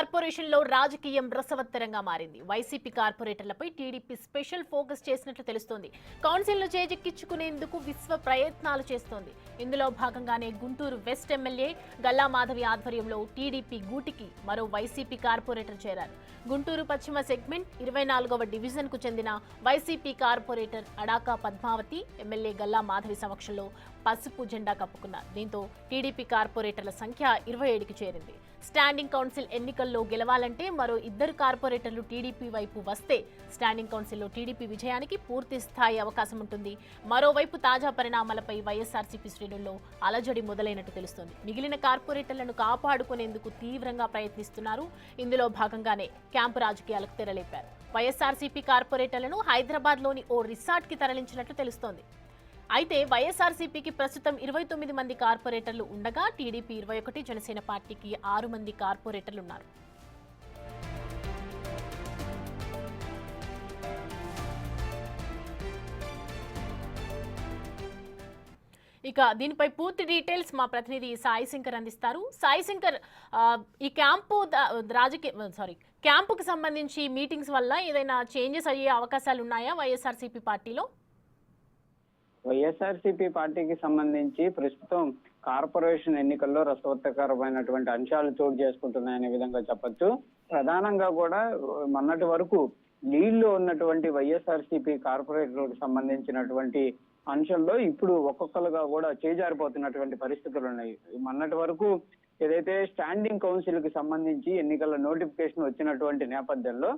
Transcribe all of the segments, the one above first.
కార్పొరేషన్లో రాజకీయం రసవత్తరంగా మారింది. వైసీపీ కార్పొరేటర్లపై టీడీపీ స్పెషల్ ఫోకస్ చేసినట్లు తెలుస్తోంది. కౌన్సిల్ను చేజిక్కించుకునేందుకు విశ్వ ప్రయత్నాలు చేస్తోంది. ఇందులో భాగంగానే గుంటూరు వెస్ట్ ఎమ్మెల్యే గల్లా మాధవి ఆధ్వర్యంలో టీడీపీ గూటికి మరో వైసీపీ కార్పొరేటర్ చేరారు. గుంటూరు పశ్చిమ సెగ్మెంట్ 24వ డివిజన్కు చెందిన వైసీపీ కార్పొరేటర్ అడాకా పద్మావతి ఎమ్మెల్యే గల్లా మాధవి సమక్షంలో పసుపు జెండా కప్పుకున్నారు. దీంతో టీడీపీ కార్పొరేటర్ల సంఖ్య 27కి చేరింది. స్టాండింగ్ కౌన్సిల్ ఎన్నికల్లో గెలవాలంటే మరో 2 కార్పొరేటర్లు టీడీపీ వైపు వస్తే స్టాండింగ్ కౌన్సిల్లో టీడీపీ విజయానికి పూర్తి స్థాయి అవకాశం ఉంటుంది. మరోవైపు తాజా పరిణామాలపై వైఎస్ఆర్సీపీ శ్రేణుల్లో అలజడి మొదలైనట్టు తెలుస్తోంది. మిగిలిన కార్పొరేటర్లను కాపాడుకునేందుకు తీవ్రంగా ప్రయత్నిస్తున్నారు. ఇందులో భాగంగానే క్యాంపు రాజకీయాలకు తెరలేపారు. వైఎస్ఆర్సీపీ కార్పొరేటర్లను హైదరాబాద్లోని ఓ రిసార్ట్కి తరలించినట్లు తెలుస్తోంది. అయితే వైఎస్ఆర్సీపీకి ప్రస్తుతం 29 మంది కార్పొరేటర్లు ఉండగా టీడీపీ 21, జనసేన పార్టీకి 6 మంది కార్పొరేటర్లు ఉన్నారు. ఇక దీనిపై పూర్తి డీటెయిల్స్ మా ప్రతినిధి సాయి శంకర్ అందిస్తారు. సాయి శంకర్, ఈ క్యాంపుకి సంబంధించి మీటింగ్స్ వల్ల ఏదైనా చేంజెస్ అయ్యే అవకాశాలు ఉన్నాయా వైఎస్ఆర్సీపీ పార్టీలో? వైఎస్ఆర్సీపీ పార్టీకి సంబంధించి ప్రస్తుతం కార్పొరేషన్ ఎన్నికల్లో రసవత్తకరమైనటువంటి అంశాలు చోటు చేసుకుంటున్నాయనే విధంగా చెప్పొచ్చు. ప్రధానంగా కూడా మొన్నటి వరకు లీడ్లో ఉన్నటువంటి వైఎస్ఆర్సీపీ కార్పొరేటర్లకు సంబంధించినటువంటి అంశంలో ఇప్పుడు ఒక్కొక్కరుగా కూడా చేజారిపోతున్నటువంటి పరిస్థితులు ఉన్నాయి. మొన్నటి వరకు ఏదైతే స్టాండింగ్ కౌన్సిల్ కి సంబంధించి ఎన్నికల నోటిఫికేషన్ వచ్చినటువంటి నేపథ్యంలో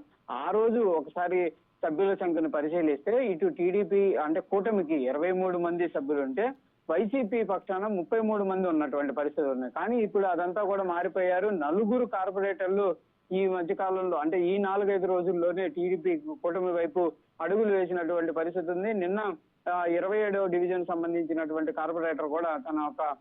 ఆ రోజు ఒకసారి సభ్యుల సంఖ్యను పరిశీలిస్తే ఇటు టీడీపీ అంటే కూటమికి 23 మంది సభ్యులు ఉంటే వైసీపీ పక్షాన 33 మంది ఉన్నటువంటి పరిస్థితులు ఉన్నాయి. కానీ ఇప్పుడు అదంతా కూడా మారిపోయారు. 4 కార్పొరేటర్లు ఈ మధ్య కాలంలో అంటే ఈ 4-5 రోజుల్లోనే టీడీపీ కూటమి వైపు అడుగులు వేసినటువంటి పరిస్థితి ఉంది. నిన్న 27వ డివిజన్ సంబంధించినటువంటి కార్పొరేటర్ కూడా తన ఒక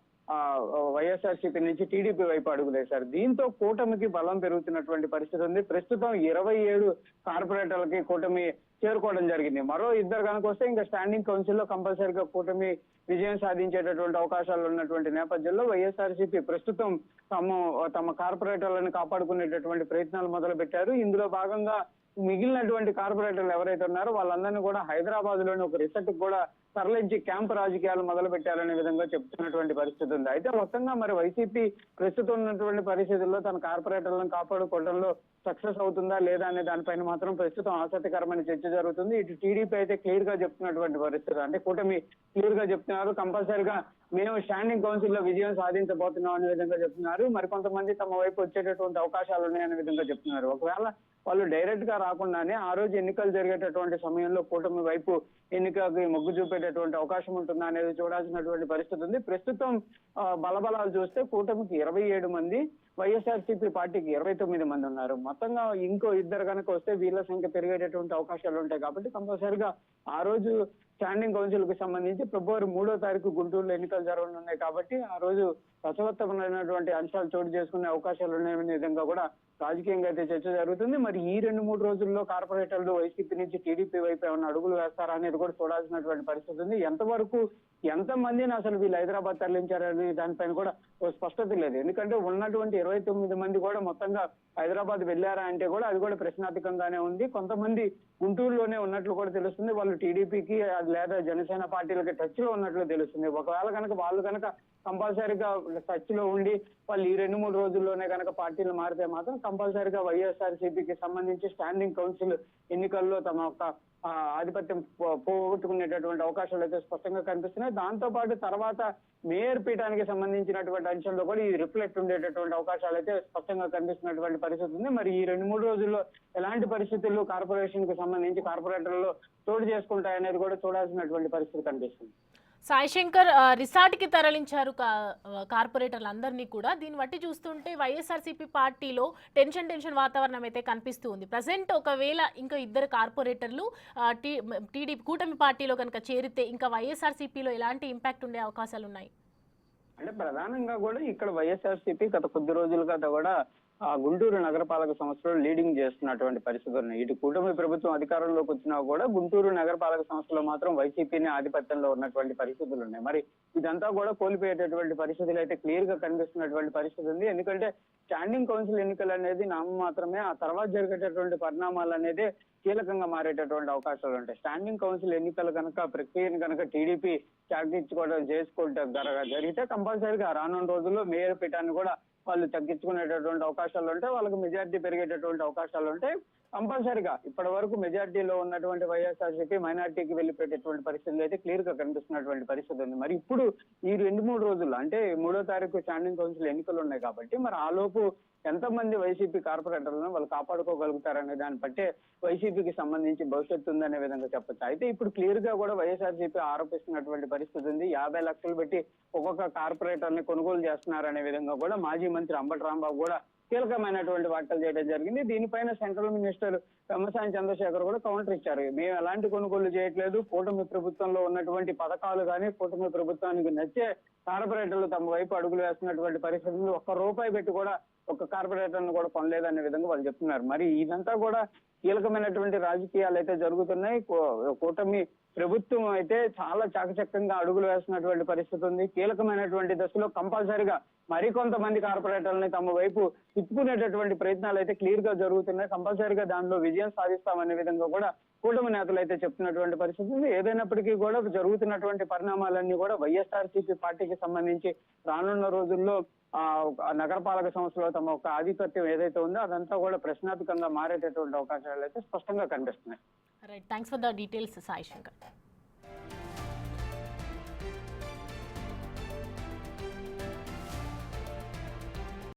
వైఎస్ఆర్సీపీ నుంచి టీడీపీ వైపు అడుగులేశారు. దీంతో కూటమికి బలం పెరుగుతున్నటువంటి పరిస్థితి ఉంది. ప్రస్తుతం 27 కార్పొరేటర్లకి కూటమి చేరుకోవడం జరిగింది. మరో 2 కనుక వస్తే ఇంకా స్టాండింగ్ కౌన్సిల్ లో కంపల్సరీగా కూటమి విజయం సాధించేటటువంటి అవకాశాలు ఉన్నటువంటి నేపథ్యంలో వైఎస్ఆర్సీపీ ప్రస్తుతం తమ కార్పొరేటర్లను కాపాడుకునేటటువంటి ప్రయత్నాలు మొదలు పెట్టారు. ఇందులో భాగంగా మిగిలినటువంటి కార్పొరేటర్లు ఎవరైతే ఉన్నారో వాళ్ళందరినీ కూడా హైదరాబాద్ లోని ఒక రిసార్ట్ కూడా తరలించి క్యాంపు రాజకీయాలు మొదలు పెట్టారనే విధంగా చెప్తున్నటువంటి పరిస్థితి ఉంది. అయితే మొత్తంగా మరి వైసీపీ ప్రస్తుతం ఉన్నటువంటి పరిస్థితుల్లో తన కార్పొరేటర్లను కాపాడుకోవడంలో సక్సెస్ అవుతుందా లేదా అనే దానిపైన మాత్రం ప్రస్తుతం ఆసక్తికరమైన చర్చ జరుగుతుంది. ఇటు టీడీపీ అయితే క్లియర్ గా చెప్తున్నటువంటి పరిస్థితి అంటే కూటమి క్లియర్ గా చెప్తున్నారు కంపల్సరిగా మేము స్టాండింగ్ కౌన్సిల్ లో విజయం సాధించబోతున్నాం అనే విధంగా చెప్తున్నారు. మరికొంతమంది తమ వైపు వచ్చేటటువంటి అవకాశాలు ఉన్నాయనే విధంగా చెప్తున్నారు. ఒకవేళ వాళ్ళు డైరెక్ట్ గా రాకుండానే ఆ రోజు ఎన్నికలు జరిగేటటువంటి సమయంలో కూటమి వైపు ఎన్నికకి మొగ్గు చూపేటటువంటి అవకాశం ఉంటుందా అనేది చూడాల్సినటువంటి పరిస్థితి ఉంది. ప్రస్తుతం బలబలాలు చూస్తే కూటమికి 27 మంది, వైఎస్ఆర్సీపీ పార్టీకి 29 మంది ఉన్నారు. మొత్తంగా ఇంకో 2 కనుక వస్తే వీళ్ళ సంఖ్య పెరిగేటటువంటి అవకాశాలు ఉంటాయి. కాబట్టి కంపల్సరిగా ఆ రోజు స్టాండింగ్ కౌన్సిల్ కి సంబంధించి ఫిబ్రవరి 3వ తారీఖు గుంటూరులో ఎన్నికలు జరగనున్నాయి. కాబట్టి ఆ రోజు రసవత్తమైనటువంటి అంశాలు చోటు చేసుకునే అవకాశాలు ఉన్నాయనే విధంగా కూడా రాజకీయంగా అయితే చర్చ జరుగుతుంది. మరి ఈ 2-3 రోజుల్లో కార్పొరేటర్లు వైసీపీ నుంచి టీడీపీ వైపు ఏమైనా అడుగులు వేస్తారా అనేది కూడా చూడాల్సినటువంటి పరిస్థితి ఉంది. ఎంతమందిని అసలు వీళ్ళు హైదరాబాద్ తరలించారని దానిపైన కూడా ఓ స్పష్టత లేదు. ఎందుకంటే ఉన్నటువంటి 29 మంది కూడా మొత్తంగా హైదరాబాద్ వెళ్ళారా అంటే కూడా అది కూడా ప్రశ్నార్థకంగానే ఉంది. కొంతమంది గుంటూరులోనే ఉన్నట్లు కూడా తెలుస్తుంది. వాళ్ళు టీడీపీకి లేదా జనసేన పార్టీలకి టచ్ లో ఉన్నట్లు తెలుస్తుంది. ఒకవేళ కనుక వాళ్ళు కనుక కంపల్సరీగా టచ్ లో ఉండి వాళ్ళు ఈ 2-3 రోజుల్లోనే కనుక పార్టీలు మారితే మాత్రం కంపల్సరీగా వైఎస్ఆర్సీపీకి సంబంధించి స్టాండింగ్ కౌన్సిల్ ఎన్నికల్లో తమ యొక్క ఆధిపత్యం పోగొట్టుకునేటటువంటి అవకాశాలు అయితే స్పష్టంగా కనిపిస్తున్నాయి. దాంతో పాటు తర్వాత మేయర్ పీఠానికి సంబంధించినటువంటి అంశంలో కూడా ఇది రిఫ్లెక్ట్ ఉండేటటువంటి అవకాశాలు అయితే స్పష్టంగా కనిపిస్తున్నటువంటి పరిస్థితి ఉంది. మరి ఈ 2-3 రోజుల్లో ఎలాంటి పరిస్థితుల్లో కార్పొరేషన్ కి సంబంధించి కార్పొరేటర్లు చోటు చేసుకుంటాయనేది కూడా చూడాల్సినటువంటి పరిస్థితి కనిపిస్తుంది. సాయి శంకర్, రిసార్ట్కి తరలించారు కార్పొరేటర్లు అందరినీ కూడా. దీన్ని బట్టి చూస్తుంటే వైఎస్ఆర్సీపీ పార్టీలో టెన్షన్ వాతావరణం అయితే కనిపిస్తూ ఉంది. ప్రజెంట్ ఒకవేళ ఇంకా 2 కార్పొరేటర్లు టీడీపీ కూటమి పార్టీలో కనుక చేరితే ఇంకా వైఎస్ఆర్సీపీలో ఎలాంటి ఇంపాక్ట్ ఉండే అవకాశాలు ఉన్నాయి? అంటే ప్రధానంగా కూడా ఇక్కడ వైఎస్ఆర్సీపీ గత కొద్ది రోజులుగా కూడా ఆ గుంటూరు నగరపాలక సంస్థలో లీడింగ్ చేస్తున్నటువంటి పరిస్థితులు ఉన్నాయి. ఇటు కూటమి ప్రభుత్వం అధికారంలోకి వచ్చినా కూడా గుంటూరు నగరపాలక సంస్థలో మాత్రం వైసీపీని ఆధిపత్యంలో ఉన్నటువంటి పరిస్థితులు ఉన్నాయి. మరి ఇదంతా కూడా కోల్పోయేటటువంటి పరిస్థితులు అయితే క్లియర్ గా కనిపిస్తున్నటువంటి పరిస్థితి ఉంది. ఎందుకంటే స్టాండింగ్ కౌన్సిల్ ఎన్నికలు అనేది నామ మాత్రమే, ఆ తర్వాత జరిగేటటువంటి పరిణామాలు అనేది కీలకంగా మారేటటువంటి అవకాశాలు ఉంటాయి. స్టాండింగ్ కౌన్సిల్ ఎన్నికలు కనుక ప్రక్రియను కనుక టీడీపీ చేసుకుంటే జరిగితే కంపల్సరీగా రానున్న రోజుల్లో మేయర్ పీఠాన్ని కూడా వాళ్ళు తగ్గించుకునేటటువంటి అవకాశాలు ఉంటాయి, వాళ్ళకి మెజారిటీ పెరిగేటటువంటి అవకాశాలు ఉంటాయి. కంపల్సరీగా ఇప్పటి వరకు మెజారిటీలో ఉన్నటువంటి వైఎస్ఆర్సీపీ మైనార్టీకి వెళ్ళిపోయేటటువంటి పరిస్థితులు అయితే క్లియర్ గా కనిపిస్తున్నటువంటి పరిస్థితి ఉంది. మరి ఇప్పుడు ఈ 2-3 రోజులు అంటే 3వ తారీఖు స్టాండింగ్ కౌన్సిల్ ఎన్నికలు ఉన్నాయి కాబట్టి మరి ఆ లోపు ఎంతమంది వైసీపీ కార్పొరేటర్లను వాళ్ళు కాపాడుకోగలుగుతారనే దాన్ని బట్టే వైసీపీకి సంబంధించి భవిష్యత్తు ఉందనే విధంగా చెప్పొచ్చు. అయితే ఇప్పుడు క్లియర్ గా కూడా వైఎస్ఆర్సీపీ ఆరోపిస్తున్నటువంటి పరిస్థితి ఉంది. 50 లక్షలు పెట్టి ఒక్కొక్క కార్పొరేటర్ ని కొనుగోలు చేస్తున్నారనే విధంగా కూడా మాజీ మంత్రి అంబటి రాంబాబు కూడా కీలకమైనటువంటి వ్యాఖ్యలు చేయడం జరిగింది. దీనిపైన సెంట్రల్ మినిస్టర్ పెమ్మసాని చంద్రశేఖర్ కూడా కౌంటర్ ఇచ్చారు. మేము ఎలాంటి కొనుగోలు చేయట్లేదు, కూటమి ప్రభుత్వంలో ఉన్నటువంటి పథకాలు కానీ కూటమి ప్రభుత్వానికి నచ్చే కార్పొరేటర్లు తమ వైపు అడుగులు వేస్తున్నటువంటి పరిస్థితులు ₹1 పెట్టి కూడా ఒక కార్పొరేటర్ ను కూడా కొనలేదనే విధంగా వాళ్ళు చెప్తున్నారు. మరి ఇదంతా కూడా కీలకమైనటువంటి రాజకీయాలు అయితే జరుగుతున్నాయి. కూటమి ప్రభుత్వం అయితే చాలా చాకచక్యంగా అడుగులు వేస్తున్నటువంటి పరిస్థితి ఉంది. కీలకమైనటువంటి దశలో కంపల్సరిగా మరికొంతమంది కార్పొరేటర్లని తమ వైపు తిప్పుకునేటటువంటి ప్రయత్నాలు అయితే క్లియర్ గా జరుగుతున్నాయి. కంపల్సరిగా దానిలో విజయం సాధిస్తామనే విధంగా కూడా కూటమి నేతలు అయితే చెప్తున్నటువంటి పరిస్థితి ఉంది. ఏదైనప్పటికీ కూడా జరుగుతున్నటువంటి పరిణామాలన్నీ కూడా వైఎస్ఆర్సీపీ పార్టీకి సంబంధించి రానున్న రోజుల్లో నగరపాలక సంస్థలో తమ ఒక ఆధిపత్యం ఏదైతే ఉందో అదంతా కూడా ప్రశ్నార్థకంగా మారేటటువంటి అవకాశాలు అయితే స్పష్టంగా కనిపిస్తున్నాయి. Right, thanks for the details Sai Shankar.